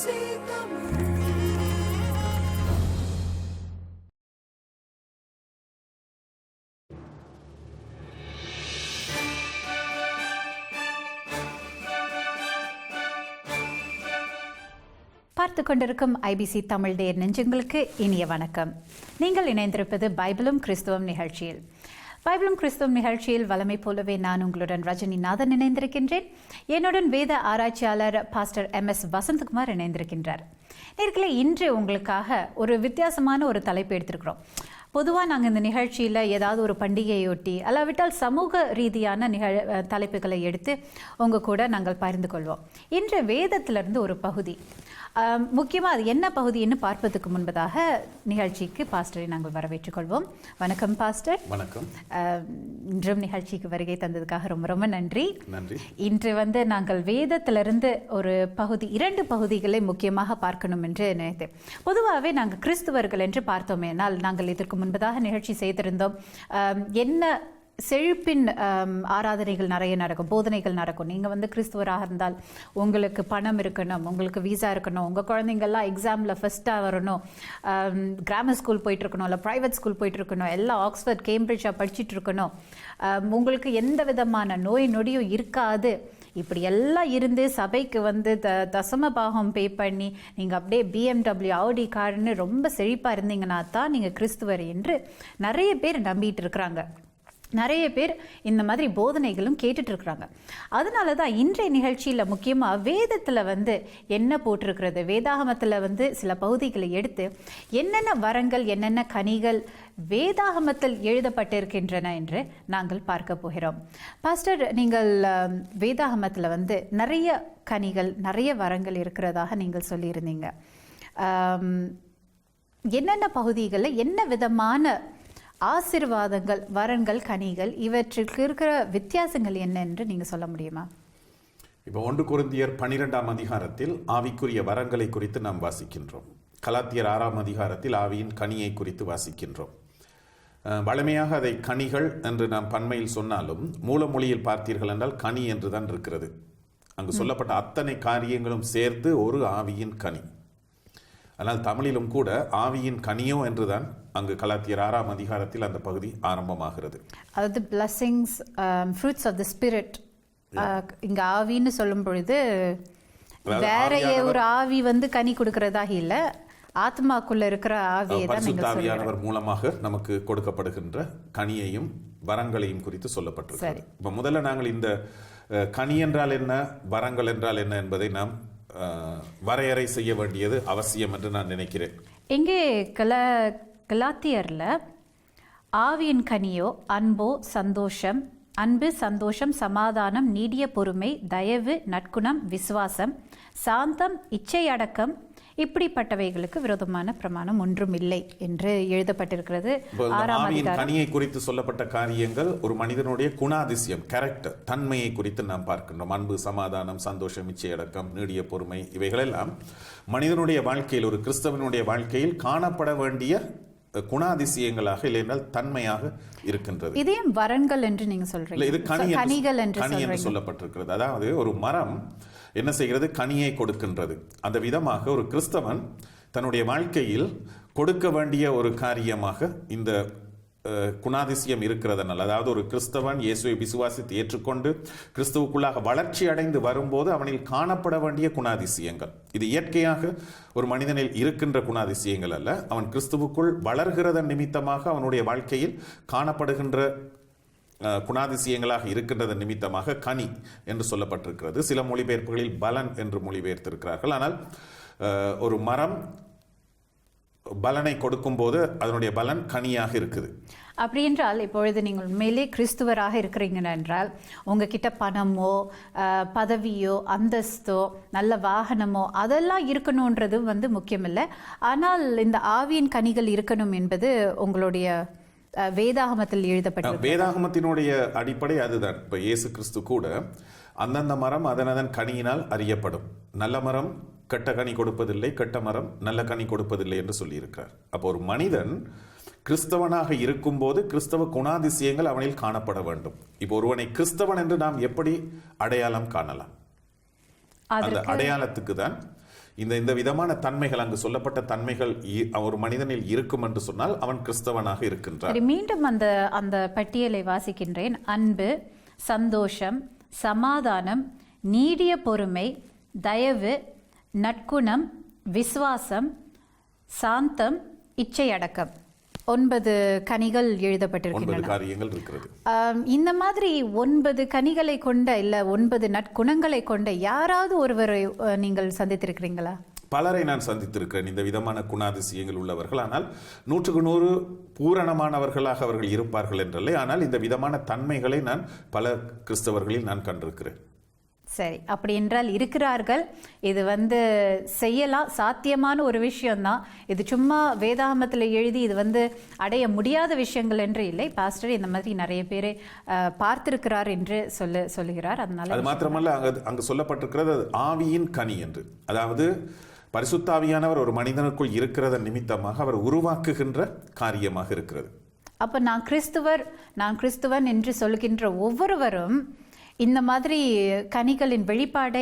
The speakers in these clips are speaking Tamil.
பார்த்து கொண்டிருக்கும் ஐபிசி தமிழ் நேயர் நெஞ்சங்களுக்கு இனிய வணக்கம். நீங்கள் இணைந்திருப்பது பைபிளும் கிறிஸ்துவம் நிகழ்ச்சியில். பைபிளும் கிறிஸ்துவம் நிகழ்ச்சியில் வளமை போலவே நான் உங்களுடன் ரஜினி நாதன் இணைந்திருக்கின்றேன். என்னுடன் வேத ஆராய்ச்சியாளர் பாஸ்டர் MS வசந்தகுமார் இணைந்திருக்கின்றார். நேர்களே, இன்று உங்களுக்காக ஒரு வித்தியாசமான ஒரு தலைப்பு எடுத்திருக்கிறோம். பொதுவாக நாங்கள் இந்த நிகழ்ச்சியில் ஏதாவது ஒரு பண்டிகையொட்டி அல்லாவிட்டால் சமூக ரீதியான தலைப்புகளை எடுத்து உங்கள் கூட நாங்கள் பகிர்ந்து கொள்வோம். இன்று வேதத்திலிருந்து ஒரு பகுதி, முக்கியமாக அது என்ன பகுதின்னு பார்ப்பதற்கு முன்பதாக நிகழ்ச்சிக்கு பாஸ்டரை நாங்கள் வரவேற்றுக் கொள்வோம். வணக்கம் பாஸ்டர். வணக்கம். இன்றும் நிகழ்ச்சிக்கு வருகை தந்ததுக்காக ரொம்ப ரொம்ப நன்றி. நன்றி. இன்று நாங்கள் வேதத்திலிருந்து ஒரு பகுதி, 2 பகுதிகளை முக்கியமாக பார்க்கணும் என்று நினைத்தேன். பொதுவாகவே நாங்கள் கிறிஸ்துவர்கள் என்று பார்த்தோமேனால் நாங்கள் இதற்கு முன்பதாக நிகழ்ச்சி செய்திருந்தோம். என்ன செழிப்பின் ஆராதனைகள் நிறைய நடக்கும், போதனைகள் நடக்கும். நீங்கள் கிறிஸ்துவராக இருந்தால் உங்களுக்கு பணம் இருக்கணும், உங்களுக்கு வீசா இருக்கணும், உங்கள் குழந்தைங்கள்லாம் எக்ஸாமில் ஃபஸ்ட்டாக வரணும், கிராமர் ஸ்கூல் போயிட்டுருக்கணும், இல்லை ப்ரைவேட் ஸ்கூல் போயிட்டுருக்கணும், எல்லாம் ஆக்ஸ்ஃபோர்ட் கேம்பிரிட்ஜாக படிச்சுட்டு இருக்கணும், உங்களுக்கு எந்த விதமான நோய் நொடியும் இருக்காது. இப்படி எல்லாம் இருந்து சபைக்கு தசம பாகம் பே பண்ணி நீங்கள் அப்படியே BMW ஆடி கார்னு ரொம்ப செழிப்பாக இருந்தீங்கன்னா தான் நீங்கள் கிறிஸ்துவர் என்று நிறைய பேர் நம்பிட்டு இருக்கிறாங்க. நிறைய பேர் இந்த மாதிரி போதனைகளும் கேட்டுட்டு இருக்கிறாங்க. அதனால தான் இன்றைய நிகழ்ச்சியில் முக்கியமாக வேதத்தில் என்ன போட்டிருக்கிறது, வேதாகமத்தில் சில பகுதிகளை எடுத்து என்னென்ன வரங்கள் என்னென்ன கனிகள் வேதாகமத்தில் எழுதப்பட்டிருக்கின்றன என்று நாங்கள் பார்க்க போகிறோம். பாஸ்டர், நீங்கள் வேதாகமத்தில் நிறைய கனிகள் நிறைய வரங்கள் இருக்கிறதாக நீங்கள் சொல்லியிருந்தீங்க. என்னென்ன பகுதிகளில் என்ன விதமான ஆசீர்வாதங்கள், வரங்கள், கனிகள், இவற்றுக்கு இருக்கிற வித்தியாசங்கள் என்ன என்று நீங்கள் சொல்ல முடியுமா? இப்போ 1 கொரிந்தியர் 12ஆம் அதிகாரத்தில் ஆவிக்குரிய வரங்களை குறித்து நாம் வாசிக்கின்றோம். கலாத்தியர் 6ஆம் அதிகாரத்தில் ஆவியின் கனியை குறித்து வாசிக்கின்றோம். வழமையாக அதை கனிகள் என்று நாம் பன்மையில் சொன்னாலும் மூலமொழியில் பார்த்தீர்கள் என்றால் கனி என்று தான் இருக்கிறது. அங்கு சொல்லப்பட்ட அத்தனை காரியங்களும் சேர்த்து ஒரு ஆவியின் கனி. ஆனால் தமிழிலும் கூட ஆவியின் கனியோ என்றுதான் அங்கு கலாத்தியர் 6ஆம் அதிகாரத்தில் அந்த பகுதி ஆரம்பமாகிறது. அதாவது blessings, fruits of the spirit. இங்க ஆவின்னு சொல்லும் பொழுது வேற ஒரு ஆவி கனி கொடுக்கறதாக இல்லை, ஆத்மாக்குள்ள இருக்கிற ஆவியை தான் பரிசுத்த ஆவியானவர் மூலமாக நமக்கு கொடுக்கப்படுகின்ற கனியையும் வரங்களையும் குறித்து சொல்லப்பட்டிருக்கிறது. இப்ப முதல்ல நாங்கள் இந்த கனி என்றால் என்ன, வரங்கள் என்றால் என்ன என்பதை நாம் வரையறை செய்ய வேண்டியது அவசியம் என்று நான் நினைக்கிறேன். இங்கே கலாத்தியர்ல ஆவியின் கனியோ அன்போ சந்தோஷம், அன்பு, சந்தோஷம், சமாதானம், நீடிய பொறுமை, தயவு, நற்குணம், விசுவாசம், சாந்தம், இச்சை அடக்கம், இப்படிப்பட்டவைகளுக்கு விரோதமான பிரமாணம் ஒன்றும் இல்லை என்று எழுதப்பட்டிருக்கிறது. ஆவியின் கனியை குறித்து சொல்லப்பட்ட காரியங்கள் ஒரு மனிதனுடைய குணாதிசயம், கேரக்டர், தன்மையை குறித்து நாம் பார்க்கின்றோம். அன்பு, சமாதானம், சந்தோஷம், இச்சை அடக்கம், நீடிய பொறுமை, இவைகளெல்லாம் மனிதனுடைய வாழ்க்கையில், ஒரு கிறிஸ்தவனுடைய வாழ்க்கையில் காணப்பட வேண்டிய குணாதிசயங்களாக, இல்லையென்றால் தன்மையாக இருக்கின்றது. இதையும் வரங்கள் என்று நீங்க சொல்றீங்க. இது கனிகள் என்று சொல்லப்பட்டிருக்கிறது. அதாவது ஒரு மரம் என்ன செய்கிறது, கனியை கொடுக்கின்றது. அந்த விதமாக ஒரு கிறிஸ்தவன் தன்னுடைய வாழ்க்கையில் கொடுக்க வேண்டிய ஒரு காரியமாக இந்த குணாதிசயம் இருக்கிறதனால், அதாவது ஒரு கிறிஸ்தவன் இயேசுவை விசுவாசித்து ஏற்றுக்கொண்டு கிறிஸ்துவுக்குள்ளாக வளர்ச்சி அடைந்து வரும்போது அவனில் காணப்பட வேண்டிய குணாதிசயங்கள், இது இயற்கையாக ஒரு மனிதனில் இருக்கின்ற குணாதிசயங்கள் அல்ல, அவன் கிறிஸ்துவுக்குள் வளர்கிறதன் நிமித்தமாக அவனுடைய வாழ்க்கையில் காணப்படுகின்ற குணாதிசயங்களாக இருக்கின்றது நிமித்தமாக கனி என்று சொல்லப்பட்டிருக்கிறது. சில மொழிபெயர்ப்புகளில் பலன் என்று மொழிபெயர்த்திருக்கிறார்கள். ஆனால் ஒரு மரம் பலனை கொடுக்கும் போது அதனுடைய பலன் கனியாக இருக்குது. அப்படி என்றால் இப்பொழுது நீங்கள் உண்மையிலே கிறிஸ்துவராக இருக்கிறீங்க என்றால் உங்ககிட்ட பணமோ பதவியோ அந்தஸ்தோ நல்ல வாகனமோ அதெல்லாம் இருக்கணுன்றது முக்கியமில்லை. ஆனால் இந்த ஆவியின் கனிகள் இருக்கணும் என்பது உங்களுடைய வேதாகமத்தில் எழுதப்பட்ட, வேதாகமத்தினுடைய அடிப்படை அதுதான். இப்ப இயேசு கிறிஸ்து கூட அந்தந்த மரம் அதன் கனியினால் அறியப்படும், நல்ல மரம் கெட்ட கனி கொடுப்பதில்லை, கெட்ட மரம் நல்ல கனி கொடுப்பதில்லை என்று சொல்லியிருக்கிறார். அப்போ ஒரு மனிதன் கிறிஸ்தவனாக இருக்கும் போது கிறிஸ்தவ குணாதிசயங்கள் அவனில் காணப்பட வேண்டும். இப்போ ஒருவனை கிறிஸ்தவன் என்று நாம் எப்படி அடையாளம் காணலாம்? அந்த அடையாளத்துக்கு தான் இந்த விதமான தன்மைகள், அங்கு சொல்லப்பட்ட தன்மைகள் ஒரு மனிதனில் இருக்கும் என்று சொன்னால் அவன் கிறிஸ்தவனாக இருக்கின்றான். மீண்டும் அந்த பட்டியலை வாசிக்கின்றேன். அன்பு, சந்தோஷம், சமாதானம், நீடிய பொறுமை, தயவு, நற்குணம், விசுவாசம், சாந்தம், இச்சையடக்கம். 9 கனிகள் எழுதப்பட்டிருக்கின்றன. 9 காரியங்கள் இருக்கிறது. இந்த மாதிரி 9 கனிகளை கொண்ட இல்ல 9 நற்குணங்களை கொண்ட யாராவது ஒருவரை நீங்கள் சந்தித்திருக்கிறீங்களா? பலரை நான் சந்தித்திருக்கிறேன் இந்த விதமான குணாதிசயங்கள் உள்ளவர்கள். ஆனால் 100க்கு 100 பூரணமானவர்களாக அவர்கள் இருப்பார்கள் என்றல்ல. ஆனால் இந்த விதமான தன்மைகளை நான் பல கிறிஸ்தவர்களில் நான் கண்டிருக்கிறேன். சரி, அப்படி என்றால் இருக்கிறார்கள். இது செய்யலாம், சாத்தியமான ஒரு விஷயம்தான். இது சும்மா வேதாகமத்தில் எழுதி இது அடைய முடியாத விஷயங்கள் என்று இல்லை. பாஸ்டர் இந்த மாதிரி நிறைய பேரை பார்த்திருக்கிறார் என்று சொல்லுகிறார். அதனால அது மாத்திரமல்ல, அங்கு சொல்லப்பட்டிருக்கிறது ஆவியின் கனி என்று. அதாவது பரிசுத்த ஆவியானவர் ஒரு மனிதனுக்குள் இருக்கிறத நிமித்தமாக அவர் உருவாக்குகின்ற காரியமாக இருக்கிறது. அப்ப நான் கிறிஸ்துவன் என்று சொல்கின்ற ஒவ்வொருவரும் இந்த மாதிரி கனிகளின் வெளிப்பாடு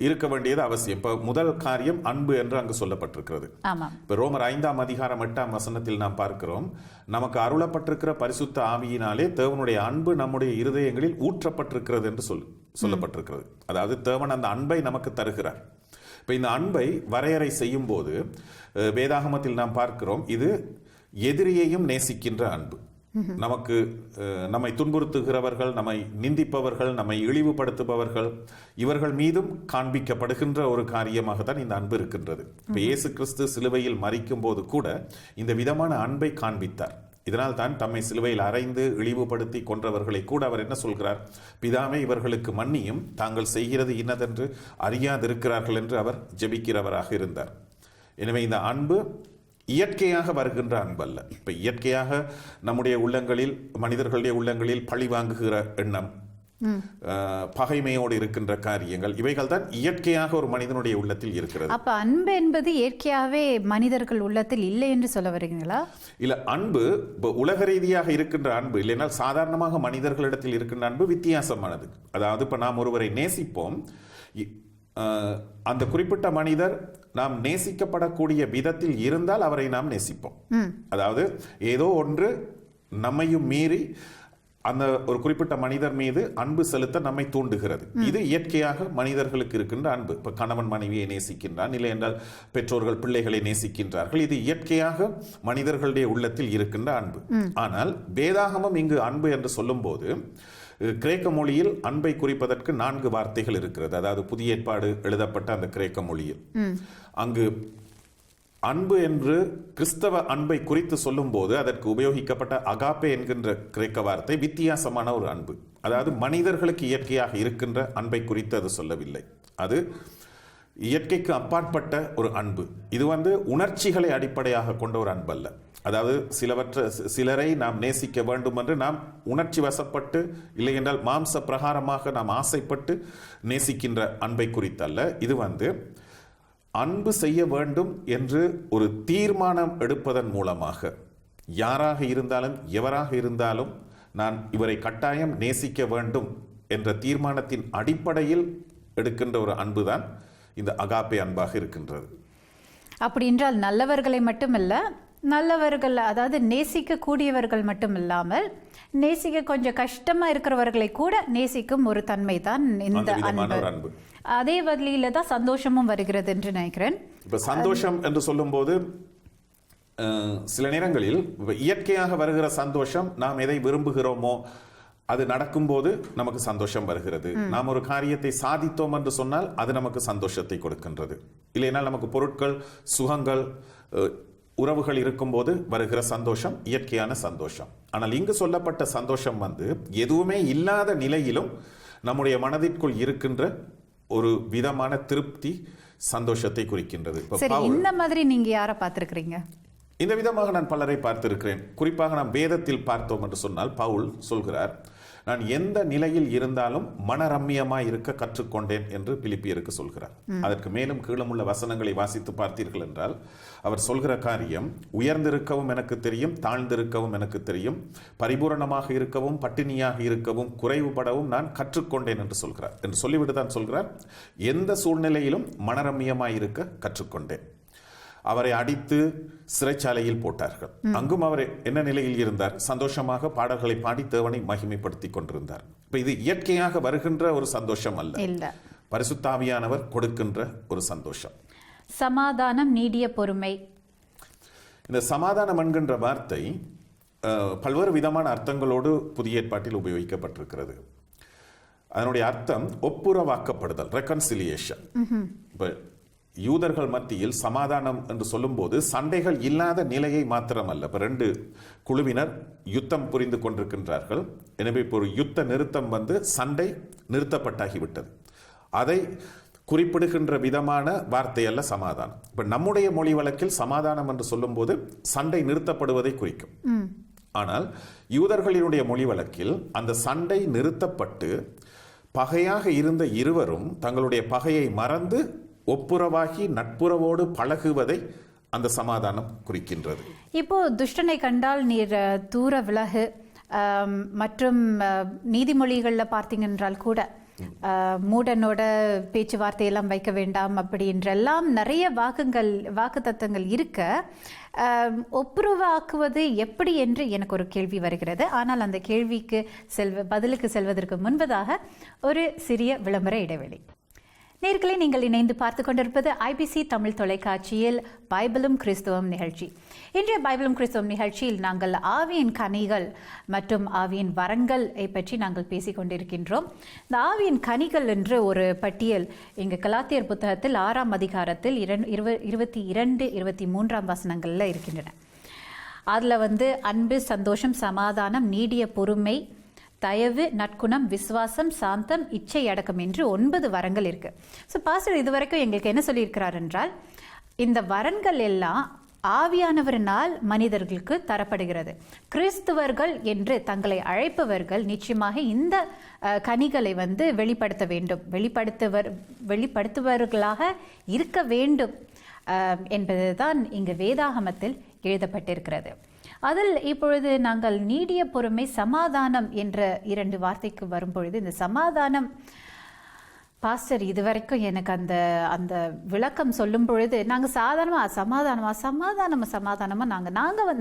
இருக்க வேண்டியது அவசியம். இப்ப முதல் காரியம் அன்பு என்று அங்கு சொல்லப்பட்டிருக்கிறது. இப்ப ரோமர் 5ஆம் அதிகாரம் 8ஆம் வசனத்தில் நாம் பார்க்கிறோம், நமக்கு அருளப்பட்டிருக்கிற பரிசுத்த ஆவியினாலே தேவனுடைய அன்பு நம்முடைய இருதயங்களில் ஊற்றப்பட்டிருக்கிறது என்று சொல்லப்பட்டிருக்கிறது. அதாவது தேவன் அந்த அன்பை நமக்கு தருகிறார். இப்ப இந்த அன்பை வரையறை செய்யும் போது வேதாகமத்தில் நாம் பார்க்கிறோம், இது எதிரியையும் நேசிக்கின்ற அன்பு. நம்மை துன்புறுத்துகிறவர்கள், நம்மை நிந்திப்பவர்கள், நம்மை இழிவுபடுத்துபவர்கள், இவர்கள் மீதும் காண்பிக்கப்படுகின்ற ஒரு காரியமாக தான் இந்த அன்பு இருக்கின்றது. இப்ப இயேசு கிறிஸ்து சிலுவையில் மரிக்கும் போது கூட இந்த விதமான அன்பை காண்பித்தார். இதனால் தான் தம்மை சிலுவையில் அறைந்து இழிவுபடுத்தி கொன்றவர்களை கூட அவர் என்ன சொல்கிறார்? பிதாவே, இவர்களுக்கு மன்னியும், தாங்கள் செய்கிறது இன்னதென்று அறியாதிருக்கிறார்கள் என்று அவர் ஜெபிக்கிறவராக இருந்தார். எனவே இந்த அன்பு இயற்கையாக வருகின்ற அன்பல்ல. இப்ப இயற்கையாக நம்முடைய உள்ளங்களில், மனிதர்களுடைய உள்ளங்களில் பழி வாங்குகிற எண்ணம், பகைமையோடு இருக்கின்ற காரியங்கள், இவைகள் தான் இயற்கையாக ஒரு மனிதனுடைய உள்ளத்தில் இருக்கிறது. அப்ப அன்பு என்பது இயற்கையாவே மனிதர்கள் உள்ளத்தில் இல்லை என்று சொல்ல வருகிறீங்களா? இல்ல, அன்பு உலக ரீதியாக இருக்கின்ற அன்பு இல்லைனால் சாதாரணமாக மனிதர்களிடத்தில் இருக்கின்ற அன்பு வித்தியாசமானது. அதாவது இப்ப நாம் ஒருவரை நேசிப்போம், அந்த குறிப்பிட்ட மனிதர் நாம் நேசிக்கப்படக்கூடிய விதத்தில் இருந்தால் அவரை நாம் நேசிப்போம். அதாவது ஏதோ ஒன்று நம்மையும் மீறி அந்த ஒரு குறிப்பிட்ட மனிதர் மீது அன்பு செலுத்த நம்மை தூண்டுகிறது. இது இயற்கையாக மனிதர்களுக்கு இருக்கின்ற அன்பு. இப்ப கணவன் மனைவியை நேசிக்கின்றான், இல்லை என்றால் பெற்றோர்கள் பிள்ளைகளை நேசிக்கின்றார்கள். இது இயற்கையாக மனிதர்களுடைய உள்ளத்தில் இருக்கின்ற அன்பு. ஆனால் வேதாகமம் இங்கு அன்பு என்று சொல்லும் போது கிரேக்க மொழியில் அன்பை குறிப்பதற்கு 4 வார்த்தைகள் இருக்கிறது. அதாவது புதிய ஏற்பாடு எழுதப்பட்ட அந்த கிரேக்க மொழியில் அங்கு அன்பு என்று கிறிஸ்தவ அன்பை குறித்து சொல்லும் போது அதற்கு உபயோகிக்கப்பட்ட அகாப்பே என்கின்ற கிரேக்க வார்த்தை வித்தியாசமான ஒரு அன்பு. அதாவது மனிதர்களுக்கு இயற்கையாக இருக்கின்ற அன்பை குறித்து அது சொல்லவில்லை. அது இயற்கைக்கு அப்பாற்பட்ட ஒரு அன்பு. இது உணர்ச்சிகளை அடிப்படையாக கொண்ட ஒரு அன்பு அல்ல. அதாவது சிலரை நாம் நேசிக்க வேண்டும் என்று நாம் உணர்ச்சி வசப்பட்டு, இல்லை என்றால் மாம்ச பிரகாரமாக நாம் ஆசைப்பட்டு நேசிக்கின்ற அன்பை குறித்தல்ல. இது அன்பு செய்ய வேண்டும் என்று ஒரு தீர்மானம் எடுப்பதன் மூலமாக, யாராக இருந்தாலும் எவராக இருந்தாலும் நான் இவரை கட்டாயம் நேசிக்க வேண்டும் என்ற தீர்மானத்தின் அடிப்படையில் எடுக்கின்ற ஒரு அன்புதான் இந்த அகாப்பே அன்பாக இருக்கின்றது. அப்படி என்றால் நல்லவர்களை மட்டுமல்ல, நல்லவர்கள் அதாவது நேசிக்க கூடியவர்கள் மட்டும் இல்லாமல் நேசிக்க கொஞ்சம் கஷ்டமா இருக்கிறவர்களை கூட நேசிக்கும் ஒரு தன்மை தான் இந்த அன்பு. அதே வழியில தான் சந்தோஷமும் வருகிறது என்று நினைக்கிறேன். இப்ப சந்தோஷம் என்று சொல்லும் போது சில நேரங்களில் இயற்கையாக வருகிற சந்தோஷம், நாம் எதை விரும்புகிறோமோ அது நடக்கும்போது நமக்கு சந்தோஷம் வருகிறது. நாம் ஒரு காரியத்தை சாதித்தோம் என்று சொன்னால் அது நமக்கு சந்தோஷத்தை கொடுக்கின்றது. இல்லைனால் நமக்கு பொருட்கள், சுகங்கள், உறவுகள் இருக்கும்போது வருகிற சந்தோஷம் இயற்கையான சந்தோஷம். ஆனால் இங்கு சொல்லப்பட்ட சந்தோஷம் எதுவுமே இல்லாத நிலையிலும் நம்முடைய மனதிற்குள் இருக்கின்ற ஒரு விதமான திருப்தி, சந்தோஷத்தை குறிக்கின்றது. இந்த மாதிரி நீங்க யாரை பார்த்திருக்கிறீங்க? இந்த விதமாக நான் பலரை பார்த்திருக்கிறேன். குறிப்பாக நாம் வேதத்தில் பார்த்தோம் என்று சொன்னால் பவுல் சொல்கிறார், நான் எந்த நிலையில் இருந்தாலும் மனரம்மியமாய் இருக்க கற்றுக்கொண்டேன் என்று பிலிப்பியருக்கு சொல்கிறார். அதற்கு மேலும் கீழும் உள்ள வசனங்களை வாசித்து பார்த்தீர்கள் என்றால் அவர் சொல்கிற காரியம், உயர்ந்திருக்கவும் எனக்கு தெரியும், தாழ்ந்திருக்கவும் எனக்கு தெரியும், பரிபூரணமாக இருக்கவும் பட்டினியாக இருக்கவும் குறைவுபடவும் நான் கற்றுக்கொண்டேன் என்று சொல்கிறார். என்று சொல்லிவிட்டு தான் சொல்கிறார், எந்த சூழ்நிலையிலும் மனரம்மியமாய் இருக்க கற்றுக்கொண்டேன். அவரை அடித்து சிறைச்சாலையில் போட்டார்கள். அங்கும் அவர் என்ன நிலையில் இருந்தார்? சந்தோஷமாக பாடல்களை பாடி தேவனை மகிமைப்படுத்தி கொண்டிருந்தார். இப்ப இது இயற்கையாக வருகின்ற ஒரு சந்தோஷம் அல்ல, பரிசுத்த ஆவியானவர் கொடுக்கின்ற ஒரு சந்தோஷம். சமாதானம், நீடிய பொறுமை. இந்த சமாதானம் என்கின்ற வார்த்தை பல்வேறு விதமான அர்த்தங்களோடு புதிய ஏற்பாட்டில் உபயோகிக்கப்பட்டிருக்கிறது. அதனுடைய அர்த்தம் ஒப்புரவாக்கப்படுதல், ரெக்கன்சிலியேஷன். இப்ப யூதர்கள் மத்தியில் சமாதானம் என்று சொல்லும்போது சண்டைகள் இல்லாத நிலையை மாத்திரமல்ல. இப்போ 2 குழுவினர் யுத்தம் புரிந்து கொண்டிருக்கின்றார்கள். எனவே இப்போ ஒரு யுத்த நிறுத்தம் சண்டை நிறுத்தப்பட்டாகிவிட்டது. அதை குறிப்பிடுகின்ற விதமான வார்த்தை அல்ல சமாதானம். இப்போ நம்முடைய மொழி வழக்கில் சமாதானம் என்று சொல்லும்போது சண்டை நிறுத்தப்படுவதை குறிக்கும். ஆனால் யூதர்களினுடைய மொழி வழக்கில் அந்த சண்டை நிறுத்தப்பட்டு பகையாக இருந்த இருவரும் தங்களுடைய பகையை மறந்து ஒப்புரவாகி நட்புறவோடு பழகுவதை அந்த சமாதானம் குறிக்கின்றது. இப்போ துஷ்டனை கண்டால் நீர் தூர விலகு, மற்றும் நீதிமொழிகளில் பார்த்தீங்கன்றால் கூட மூடனோட பேச்சுவார்த்தையெல்லாம் வைக்க வேண்டாம் அப்படின்றெல்லாம் நிறைய வாக்கு தத்தங்கள் இருக்க, ஒப்புரவாக்குவது எப்படி என்று எனக்கு ஒரு கேள்வி வருகிறது. ஆனால் அந்த கேள்விக்கு பதிலுக்கு செல்வதற்கு முன்பதாக ஒரு சிறிய விளம்பர இடைவெளி. நேயர்களே, நீங்கள் இணைந்து பார்த்து கொண்டிருப்பது ஐபிசி தமிழ் தொலைக்காட்சியில் பைபிளும் கிறிஸ்துவம் நிகழ்ச்சி. இன்றைய பைபிளும் கிறிஸ்துவம் நிகழ்ச்சியில் நாங்கள் ஆவியின் கனிகள் மற்றும் ஆவியின் வரங்கள் பற்றி நாங்கள் பேசிக் கொண்டிருக்கின்றோம். இந்த ஆவியின் கனிகள் என்று ஒரு பட்டியல் இங்கு கலாத்தியர் புத்தகத்தில் 6ஆம் அதிகாரத்தில் 22, 23 வசனங்களில் இருக்கின்றன. அதில் அன்பு, சந்தோஷம், சமாதானம், நீடிய பொறுமை, தயவு, நற்குணம், விசுவாசம், சாந்தம், இச்சை அடக்கம் என்று 9 வரங்கள் இருக்கு. ஸோ பாஸ்டர் இதுவரைக்கும் எங்களுக்கு என்ன சொல்லியிருக்கிறார் என்றால், இந்த வரங்கள் எல்லாம் ஆவியானவரினால் மனிதர்களுக்கு தரப்படுகிறது. கிறிஸ்துவர்கள் என்று தங்களை அழைப்பவர்கள் நிச்சயமாக இந்த கனிகளை வெளிப்படுத்த வேண்டும், வெளிப்படுத்துவர்களாக இருக்க வேண்டும் என்பதுதான் இங்கு வேதாகமத்தில் எழுதப்பட்டிருக்கிறது. அதில் இப்பொழுது நாங்கள் நீடிய பொறுமை, சமாதானம் என்ற 2 வார்த்தைக்கு வரும்பொழுது, இந்த சமாதானம் பாஸ்டர் இதுவரைக்கும் எனக்கு அந்த விளக்கம் சொல்லும் பொழுது நாங்கள் சமாதானமாக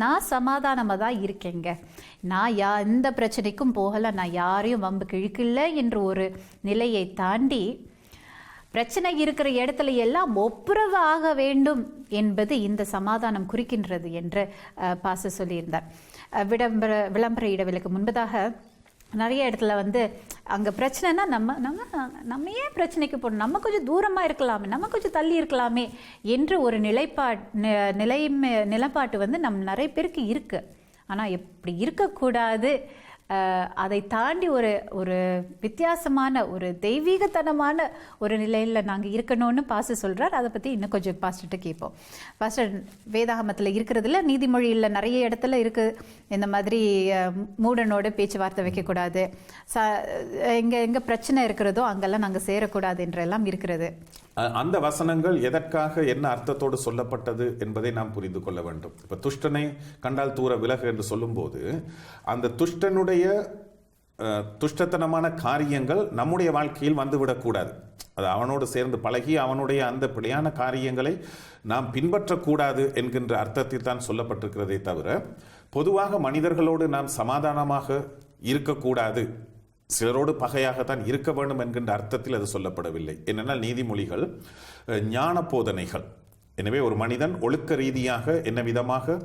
நான் சமாதானமாக தான் இருக்கேங்க, நான் எந்த பிரச்சனைக்கும் போகலை, நான் யாரையும் வம்புக்கு இழுக்கல என்ற ஒரு நிலையை தாண்டி பிரச்சனை இருக்கிற இடத்துல எல்லாம் ஒப்புரவு ஆக வேண்டும் என்பது இந்த சமாதானம் குறிக்கின்றது என்று பாஸ்டர் சொல்லியிருந்தார். விளம்பர இடைவெளிக்கு முன்பதாக நிறைய இடத்துல அங்கே பிரச்சனைனா நம்ம ஏன் பிரச்சனைக்கு போகணும், நம்ம கொஞ்சம் தூரமாக இருக்கலாமே, நம்ம கொஞ்சம் தள்ளி இருக்கலாமே என்று ஒரு நிலைப்பாட்டு நிறைய பேருக்கு இருக்கு. ஆனால் எப்படி இருக்கக்கூடாது, அதை தாண்டி ஒரு வித்தியாசமான ஒரு தெய்வீகத்தனமான ஒரு நிலையில் நாங்கள் இருக்கணும்னு பாஸ்டர் சொல்கிறார். அதை பற்றி இன்னும் கொஞ்சம் பாஸ்டர்கிட்ட கேட்போம். பாஸ்டர், வேதாகமத்தில் இருக்கிறதுல நீதிமொழியில் நிறைய இடத்துல இருக்குது, இந்த மாதிரி மூடனோட பேச்சுவார்த்தை வைக்கக்கூடாது, எங்கே பிரச்சனை இருக்கிறதோ அங்கெல்லாம் நாங்கள் சேரக்கூடாது என்றெல்லாம் இருக்கிறது. அந்த வசனங்கள் எதற்காக, என்ன அர்த்தத்தோடு சொல்லப்பட்டது என்பதை நாம் புரிந்து கொள்ள வேண்டும். இப்போ துஷ்டனை கண்டால் தூர விலகு என்று சொல்லும்போது, அந்த துஷ்டனுடைய துஷ்டத்தனமான காரியங்கள் நம்முடைய வாழ்க்கையில் வந்துவிடக்கூடாது. அது அவனோடு சேர்ந்து பழகி அவனுடைய அந்த பிழையான காரியங்களை நாம் பின்பற்றக்கூடாது என்கின்ற அர்த்தத்தில் தான் சொல்லப்பட்டிருக்கிறதே தவிர, பொதுவாக மனிதர்களோடு நாம் சமாதானமாக இருக்கக்கூடாது, சிலரோடு பகையாகத்தான் இருக்க வேண்டும் என்கின்ற அர்த்தத்தில் அது சொல்லப்படவில்லை. என்னென்னால் நீதிமொழிகள் ஞான போதனைகள். எனவே ஒரு மனிதன் ஒழுக்க ரீதியாக என்ன விதமாக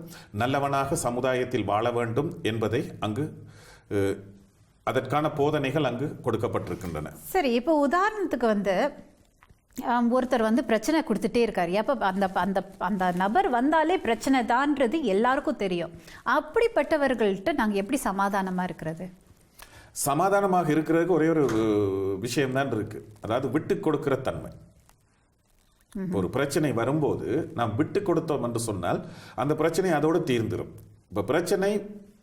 நல்லவனாக சமுதாயத்தில் வாழ வேண்டும் என்பதை அங்கு அதற்கான போதனைகள் அங்கு கொடுக்கப்பட்டிருக்கின்றன. சரி, இப்போ உதாரணத்துக்கு ஒருத்தர் பிரச்சனை கொடுத்துட்டே இருக்காரு. அப்போ அந்த நபர் வந்தாலே பிரச்சனை தான்றது எல்லாருக்கும் தெரியும். அப்படிப்பட்டவர்கள்ட்ட நாங்கள் எப்படி சமாதானமாக இருக்கிறது? சமாதானமாக இருக்கிறதுக்கு ஒரே ஒரு விஷயம்தான் இருக்கு, அதாவது விட்டு கொடுக்கிற தன்மை. ஒரு பிரச்சனை வரும்போது நாம் விட்டு கொடுத்தோம் என்று சொன்னால் அந்த பிரச்சனை அதோடு தீர்ந்துடும். இப்போ பிரச்சனை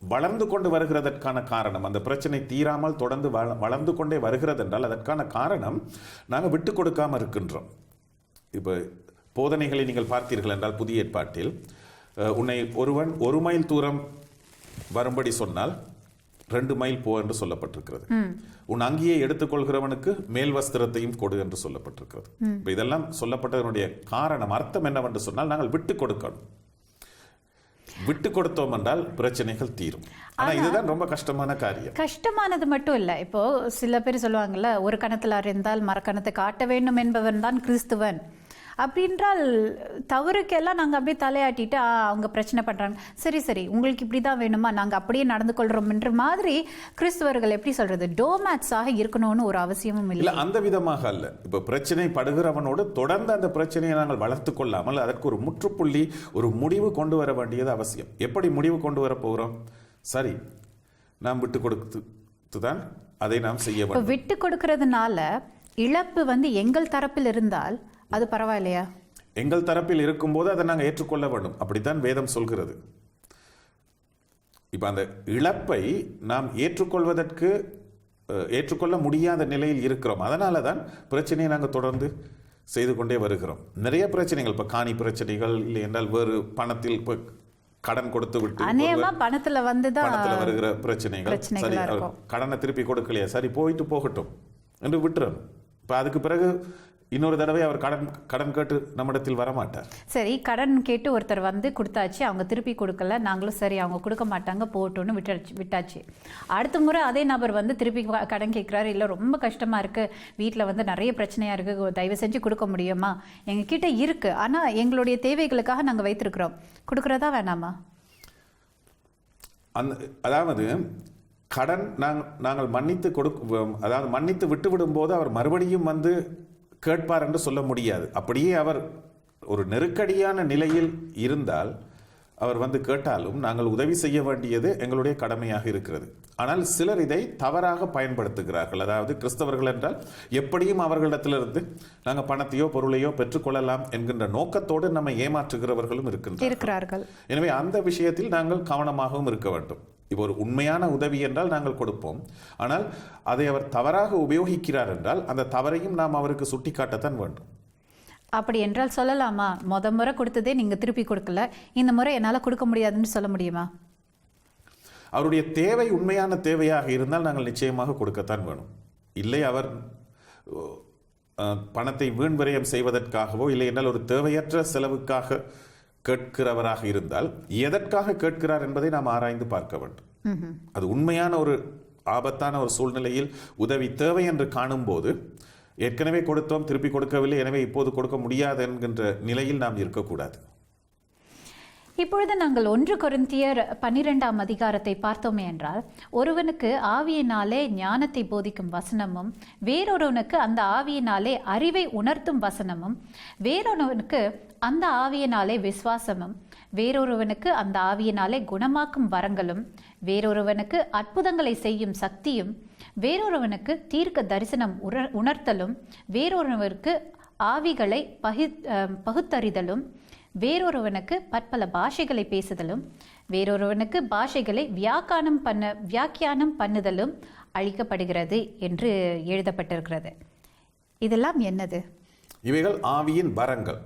வளர்ந்து கொண்டு வருகிறதற்கான காரணம், அந்த பிரச்சனை தீராமல் தொடர்ந்து வளர்ந்து கொண்டே வருகிறது என்றால் அதற்கான காரணம் நாங்கள் விட்டு கொடுக்காமல் இருக்கின்றோம். இப்போ போதனைகளை நீங்கள் பார்த்தீர்கள் என்றால் புதிய ஏற்பாட்டில் உன்னை ஒருவன் 1 மைல் தூரம் வரும்படி சொன்னால் 2 மைல் போ என்று சொல்லப்பட்டிருக்கிறது. உன் அங்கேயே எடுத்துக்கொள்கிறவனுக்கு மேல் வஸ்திரத்தையும் கொடு என்று சொல்லப்பட்டிருக்கிறது. இப்போ இதெல்லாம் சொல்லப்பட்டதனுடைய காரணம், அர்த்தம் என்னவென்று சொன்னால் நாங்கள் விட்டு கொடுக்கணும். விட்டு கொடுத்தோம் என்றால் பிரச்சனைகள் தீரும். ஆனா இதுதான் ரொம்ப கஷ்டமான காரியம். கஷ்டமானது மட்டும் இல்ல. இப்போ சில பேர் சொல்லுவாங்கல்ல, ஒரு கணத்தில் அறிந்தால் மரக்கணத்தை காட்ட வேண்டும் என்பவன் தான் கிறிஸ்துவன். அப்படின்றால் தவறுக்கெல்லாம் நாங்கள் அப்படியே தலையாட்டிட்டு அவங்க பிரச்சனை பண்ணுறாங்க. சரி சரி உங்களுக்கு இப்படி தான் வேணுமா, நாங்கள் அப்படியே நடந்து கொள்கிறோம்ன்ற மாதிரி கிறிஸ்துவர்கள் எப்படி சொல்கிறது, டோமேட்ஸாக இருக்கணும்னு ஒரு அவசியமும் இல்லை. அந்த விதமாக அல்ல. இப்போ பிரச்சனை படுகிறவனோடு தொடர்ந்து அந்த பிரச்சனையை நாங்கள் வளர்த்து கொள்ளாமல் அதற்கு ஒரு முற்றுப்புள்ளி, ஒரு முடிவு கொண்டு வர வேண்டியது அவசியம். எப்படி முடிவு கொண்டு வர போகிறோம்? சரி, நாம் விட்டு கொடுத்து தான் அதை நாம் செய்ய வேண்டும். விட்டு கொடுக்கறதுனால இழப்பு எங்கள் தரப்பில் இருந்தால் அது பரவாயில்லையா? எங்கள் தரப்பில் இருக்கும்போது அதை நாங்கள் ஏற்றுக்கொள்ள வேண்டும். அப்படித்தான் வேதம் சொல்கிறது. இப்ப அந்த இழப்பை நாம் ஏற்றுக்கொள்ள முடியாத நிலையில் இருக்கிறோம். அதனால தான் பிரச்சனையை நாங்கள் தொடர்ந்து செய்து கொண்டே வருகிறோம். நிறைய பிரச்சனைகள், இப்ப காணி பிரச்சனைகள், இல்லை என்றால் வேறு பணத்தில் கடன் கொடுத்து விட்டு பணத்துல வருகிற பிரச்சனைகள். சரி, கடனை திருப்பி கொடுக்கலையா, சரி போயிட்டு போகட்டும் என்று விட்டுறணும். இப்ப அதுக்கு பிறகு இன்னொரு தடவை அவர் கடன் கேட்டு நம்மிடத்தில் வரமாட்டார். சரி, கடன் கேட்டு ஒருத்தர் கொடுத்தாச்சு, அவங்க திருப்பி கொடுக்கல, நாங்களும் சரி அவங்க கொடுக்க மாட்டாங்க போட்டோன்னு விட்டாச்சு. அடுத்த முறை அதே நபர் திருப்பி கடன் கேட்குறாரு, இல்லை ரொம்ப கஷ்டமா இருக்கு, வீட்டில் நிறைய பிரச்சனையா இருக்கு, தயவு செஞ்சு கொடுக்க முடியுமா, எங்ககிட்ட இருக்கு ஆனா எங்களுடைய தேவைகளுக்காக நாங்கள் வைத்திருக்கிறோம், கொடுக்கறதா வேணாமா? அதாவது கடன் நாங்கள் மன்னித்து விட்டுவிடும் போது அவர் மறுபடியும் கேட்பார் என்று சொல்ல முடியாது. அப்படியே அவர் ஒரு நெருக்கடியான நிலையில் இருந்தால் அவர் கேட்டாலும் நாங்கள் உதவி செய்ய வேண்டியது எங்களுடைய கடமையாக இருக்கிறது. ஆனால் சிலர் இதை தவறாக பயன்படுத்துகிறார்கள். அதாவது கிறிஸ்தவர்கள் என்றால் எப்படியும் அவர்களிடத்திலிருந்து நாங்கள் பணத்தையோ பொருளையோ பெற்றுக்கொள்ளலாம் என்கின்ற நோக்கத்தோடு நம்ம ஏமாற்றுகிறவர்களும் இருக்கிறார்கள். எனவே அந்த விஷயத்தில் நாங்கள் கவனமாகவும் இருக்க வேண்டும். இப்போ ஒரு உண்மையான உதவி என்றால் நாங்கள் கொடுப்போம். ஆனால் அதை அவர் தவறாக உபயோகிக்கிறார் என்றால் அந்த தவறையும் நாம் அவருக்கு சுட்டிக்காட்டத்தான் வேண்டும். அப்படி என்றால் சொல்லலாமா, முறை கொடுத்ததே நீங்க திருப்பி கொடுக்கல, இந்த முறை என்னால் கொடுக்க முடியாதுன்னு சொல்ல முடியுமா? அவருடைய தேவை உண்மையான தேவையாக இருந்தால் நாங்கள் நிச்சயமாக கொடுக்கத்தான் வேணும். இல்லை அவர் பணத்தை வீண் விரயம் செய்வதற்காகவோ இல்லை என்றால் ஒரு தேவையற்ற செலவுக்காக கேட்கிறவராக இருந்தால் எதற்காக கேட்கிறார் என்பதை நாம் ஆராய்ந்து பார்க்க வேண்டும். அது உண்மையான ஒரு ஆபத்தான ஒரு சூழ்நிலையில் உதவி தேவை என்று காணும் போது ஏற்கனவே கொடுத்தோம், திருப்பி கொடுக்கவில்லை, எனவே இப்போது கொடுக்க முடியாது என்கின்ற நிலையில் நாம் இருக்கக்கூடாது. இப்பொழுது நாங்கள் 1 கொரிந்தியர் 12ஆம் அதிகாரத்தை பார்த்தோமே என்றால், ஒருவனுக்கு ஆவியினாலே ஞானத்தை போதிக்கும் வசனமும், வேறொருவனுக்கு அந்த ஆவியினாலே அறிவை உணர்த்தும் வசனமும், வேறொருவனுக்கு அந்த ஆவியினாலே விசுவாசமும், வேறொருவனுக்கு அந்த ஆவியினாலே குணமாக்கும் வரங்களும், வேறொருவனுக்கு அற்புதங்களை செய்யும் சக்தியும், வேறொருவனுக்கு தீர்க்க தரிசனம் உணர்த்தலும், வேறொருவனுக்கு ஆவிகளை பகுத்தறிதலும், வேறொருவனுக்கு பற்பல பாஷைகளை பேசுதலும், வேறொருவனுக்கு பாஷைகளை வியாக்கியானம் பண்ணுதலும் அளிக்கப்படுகிறது என்று எழுதப்பட்டிருக்கிறது. இதெல்லாம் என்னது? இவைகள் ஆவியின் வரங்கள்.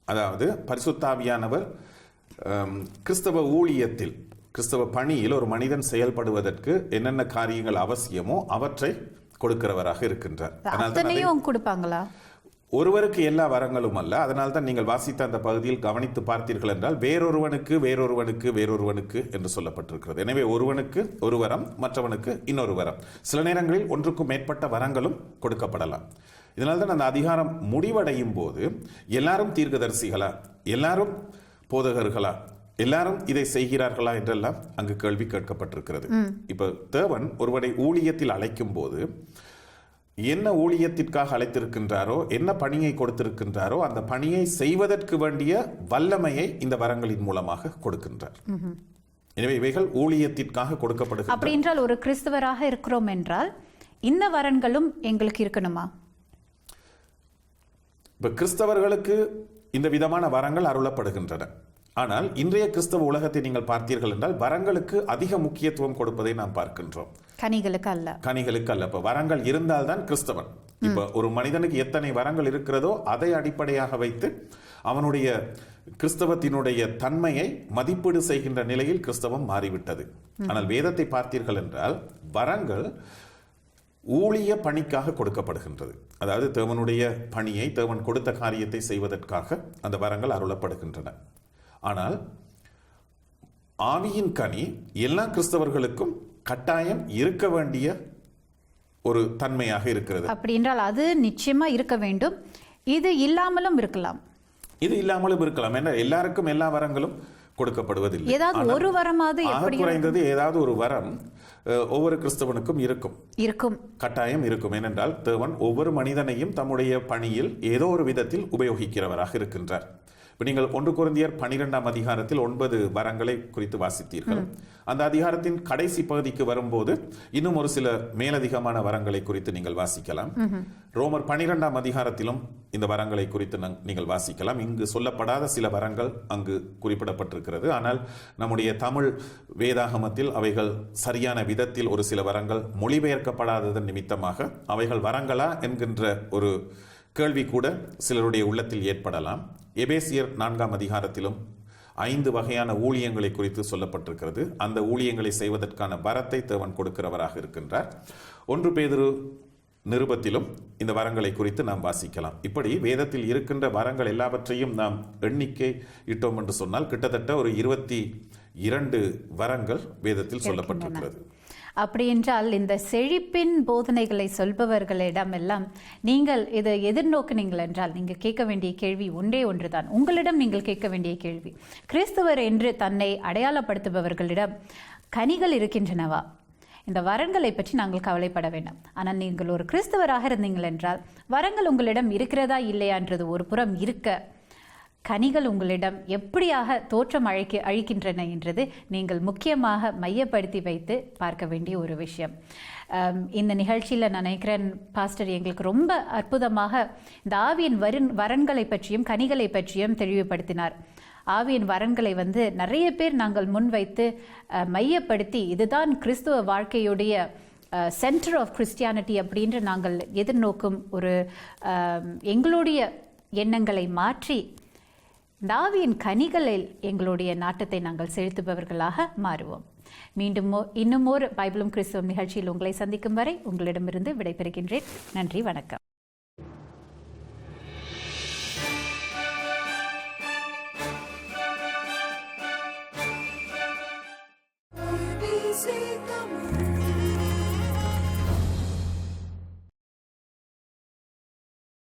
அதாவது பரிசுத்த ஆவியானவர் கிறிஸ்தவ ஊழியத்தில், கிறிஸ்தவ பணியில் ஒரு மனிதன் செயல்படுவதற்கு என்னென்ன காரியங்கள் அவசியமோ அவற்றை கொடுக்கிறவராக இருக்கின்றார். அத்தனையும் கொடுப்பாங்களா? ஒருவருக்கு எல்லா வரங்களும் அல்ல. அதனால் தான் நீங்கள் வாசித்த அந்த பகுதியில் கவனித்து பார்த்தீர்கள் என்றால் வேறொருவனுக்கு வேறொருவனுக்கு வேறொருவனுக்கு என்று சொல்லப்பட்டிருக்கிறது. எனவே ஒருவனுக்கு ஒரு வரம், மற்றவனுக்கு இன்னொரு வரம். சில நேரங்களில் ஒன்றுக்கும் மேற்பட்ட வரங்களும் கொடுக்கப்படலாம். இதனால் தான் அந்த அதிகாரம் முடிவடையும் போது எல்லாரும் தீர்க்கதரிசிகளா, எல்லாரும் போதகர்களா, எல்லாரும் இதை செய்கிறார்களா என்றெல்லாம் அங்கு கேள்வி கேட்கப்பட்டிருக்கிறது. இப்ப தேவன் ஒருவனை ஊழியத்தில் அழைக்கும் போது என்ன ஊழியத்திற்காக அழைத்திருக்கின்றாரோ, என்ன பணியை கொடுத்திருக்கின்றாரோ அந்த பணியை செய்வதற்கு வேண்டிய வல்லமையை இந்த வரங்களின் மூலமாக கொடுக்கின்றார். எனவே இவைகள் ஊழியத்திற்காக கொடுக்கப்படுகிறது. அப்படி என்றால் ஒரு கிறிஸ்தவராக இருக்கிறோம் என்றால் இந்த வரன்களும் எங்களுக்கு இருக்கணுமா? இப்ப கிறிஸ்தவர்களுக்கு இந்த விதமான வரங்கள் அருளப்படுகின்றன. ஆனால் இன்றைய கிறிஸ்தவ உலகத்தை நீங்கள் பார்த்தீர்கள் என்றால் வரங்களுக்கு அதிக முக்கியத்துவம் கொடுப்பதை நாம் பார்க்கின்றோம், கனிகளுக்கு அல்ல. கனிகளுக்கு அல்ல. இப்ப வரங்கள் இருந்தால்தான் கிறிஸ்தவன். இப்ப ஒரு மனிதனுக்கு எத்தனை வரங்கள் இருக்கிறதோ அதை அடிப்படையாக வைத்து அவனுடைய கிறிஸ்தவத்தினுடைய தன்மையை மதிப்பீடு செய்கின்ற நிலையில் கிறிஸ்தவம் மாறிவிட்டது. ஆனால் வேதத்தை பார்த்தீர்கள் என்றால் வரங்கள் ஊழிய பணிக்காக கொடுக்கப்படுகின்றது. அதாவது தேவனுடைய பணியை, தேவன் கொடுத்த காரியத்தை செய்வதற்காக அந்த வரங்கள் அருளப்படுகின்றன. ஆனால் ஆவியின் கனி எல்லா கிறிஸ்தவர்களுக்கும் கட்டாயம் இருக்க வேண்டிய ஒரு தன்மையாக இருக்கிறது. அப்படி என்றால் அது நிச்சயமா இருக்க வேண்டும். இது இல்லாமலும் இருக்கலாம். இது இல்லாமலும் இருக்கலாம். ஏன்னா எல்லாருக்கும் எல்லா வரங்களும் கொடுக்கப்படுவதில்லை. ஏதாவது ஒரு வரமாவது குறைந்தது ஏதாவது ஒரு வரம் ஒவ்வொரு கிறிஸ்தவனுக்கும் இருக்கும், கட்டாயம் இருக்கும். ஏனென்றால் தேவன் ஒவ்வொரு மனிதனையும் தம்முடைய பணியில் ஏதோ ஒரு விதத்தில் உபயோகிக்கிறவராக இருக்கின்றார். நீங்கள் 1 கொரிந்தியர் 12ஆம் அதிகாரத்தில் 9 வரங்களை குறித்து வாசித்தீர்கள். அந்த அதிகாரத்தின் கடைசி பகுதிக்கு வரும்போது இன்னும் ஒரு சில மேலதிகமான வரங்களை குறித்து நீங்கள் வாசிக்கலாம். ரோமர் 12ஆம் அதிகாரத்திலும் இந்த வரங்களை குறித்து நீங்கள் வாசிக்கலாம். இங்கு சொல்லப்படாத சில வரங்கள் அங்கு குறிப்பிடப்பட்டிருக்கிறது. ஆனால் நம்முடைய தமிழ் வேதாகமத்தில் அவைகள் சரியான விதத்தில் ஒரு சில வரங்கள் மொழிபெயர்க்கப்படாததன் நிமித்தமாக அவைகள் வரங்களா என்கின்ற ஒரு கேள்வி கூட சிலருடைய உள்ளத்தில் ஏற்படலாம். எபேசியர் 4ஆம் அதிகாரத்திலும் 5 வகையான ஊழியங்களை குறித்து சொல்லப்பட்டிருக்கிறது. அந்த ஊழியங்களை செய்வதற்கான வரத்தை தேவன் கொடுக்கிறவராக இருக்கின்றார். 1 பேதுரு நிருபத்திலும் இந்த வரங்களை குறித்து நாம் வாசிக்கலாம். இப்படி வேதத்தில் இருக்கின்ற வரங்கள் எல்லாவற்றையும் நாம் எண்ணிக்கை இட்டோம் என்று சொன்னால் கிட்டத்தட்ட ஒரு 22 வரங்கள் வேதத்தில் சொல்லப்பட்டிருக்கிறது. அப்படி என்றால் இந்த செழிப்பின் போதனைகளை சொல்பவர்களிடம் எல்லாம் நீங்கள் இதை எதிர்நோக்கினீங்கள் என்றால் நீங்கள் கேட்க வேண்டிய கேள்வி ஒன்றுதான். உங்களிடம் நீங்கள் கேட்க வேண்டிய கேள்வி, கிறிஸ்துவர் என்று தன்னை அடையாளப்படுத்துபவர்களிடம் கனிகள் இருக்கின்றனவா? இந்த வரங்களை பற்றி நாங்கள் கவலைப்பட வேண்டாம். ஆனால் நீங்கள் ஒரு கிறிஸ்தவராக இருந்தீங்கள் என்றால் வரங்கள் உங்களிடம் இருக்கிறதா இல்லையான்றது ஒரு புறம் இருக்க, கனிகள் உங்களிடம் எப்படியாக தோற்றம் அழிக்கின்றன என்றது நீங்கள் முக்கியமாக மையப்படுத்தி வைத்து பார்க்க வேண்டிய ஒரு விஷயம். இந்த நிகழ்ச்சியில் நான் நினைக்கிறேன் பாஸ்டர் எங்களுக்கு ரொம்ப அற்புதமாக இந்த ஆவியின் வரன்களை பற்றியும் கனிகளை பற்றியும் தெளிவுபடுத்தினார். ஆவியின் வரன்களை நிறைய பேர் நாங்கள் முன்வைத்து மையப்படுத்தி இதுதான் கிறிஸ்துவ வாழ்க்கையுடைய சென்டர் ஆஃப் கிறிஸ்டியானிட்டி அப்படின்று நாங்கள் எதிர்நோக்கும் ஒரு எங்களுடைய எண்ணங்களை மாற்றி ஆவியின் கனிகளில் எங்களுடைய நாட்டத்தை நாங்கள் செலுத்துபவர்களாக மாறுவோம். மீண்டும் இன்னும் ஒரு பைபிளும் கிறிஸ்துவம் நிகழ்ச்சியில் உங்களை சந்திக்கும் வரை உங்களிடமிருந்து விடைபெறுகின்றேன். நன்றி, வணக்கம்.